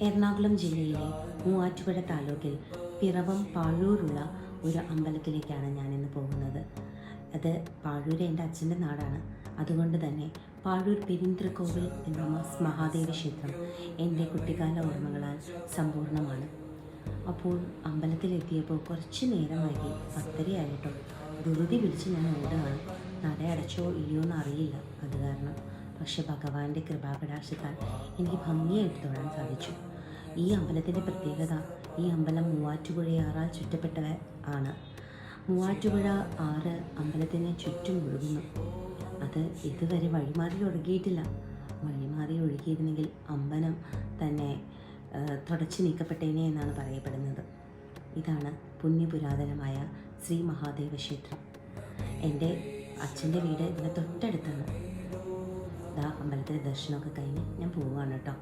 എറണാകുളം ജില്ലയിലെ മൂവാറ്റുപുഴ താലൂക്കിൽ പിറവം പാഴൂരുള്ള ഒരു അമ്പലത്തിലേക്കാണ് ഞാനിന്ന് പോകുന്നത്. അത് പാഴൂർ എൻ്റെ അച്ഛൻ്റെ നാടാണ്. അതുകൊണ്ട് തന്നെ പാഴൂർ പെരിന്തൃക്കോവിൽ എന്ന മഹാദേവ ക്ഷേത്രം എൻ്റെ കുട്ടിക്കാല ഓർമ്മകളാൽ സമ്പൂർണ്ണമാണ്. അപ്പോൾ അമ്പലത്തിലെത്തിയപ്പോൾ കുറച്ച് നേരം വൈകി, 10:30 ധൃതി പിടിച്ച് ഞാൻ ഓടുകയാണ്. നട അടച്ചോ ഇല്ലയോ എന്ന് അറിയില്ല അത് കാരണം. പക്ഷെ ഭഗവാന്റെ കൃപാകടാക്ഷത്താൽ എനിക്ക് ഭംഗിയായിട്ട് തൊഴാൻ സാധിച്ചു. ഈ അമ്പലത്തിൻ്റെ പ്രത്യേകത, ഈ അമ്പലം മൂവാറ്റുപുഴയാറാൽ ചുറ്റപ്പെട്ട ആണ്. മൂവാറ്റുപുഴ ആറ് അമ്പലത്തിന് ചുറ്റും ഒഴുകുന്നു. അത് ഇതുവരെ വഴിമാറി ഒഴുകിയിട്ടില്ല. വഴിമാറി ഒഴുകിയിരുന്നെങ്കിൽ അമ്പലം തന്നെ തുടച്ചു നീക്കപ്പെട്ടേനെ എന്നാണ് പറയപ്പെടുന്നത്. ഇതാണ് പുണ്യപുരാതനമായ ശ്രീ മഹാദേവ ക്ഷേത്രം. എൻ്റെ അച്ഛൻ്റെ വീട് ഇതിന് തൊട്ടടുത്താണ്. അമ്പലത്തിലെ ദർശനമൊക്കെ കഴിഞ്ഞ് ഞാൻ പോവുകയാണ് കേട്ടോ.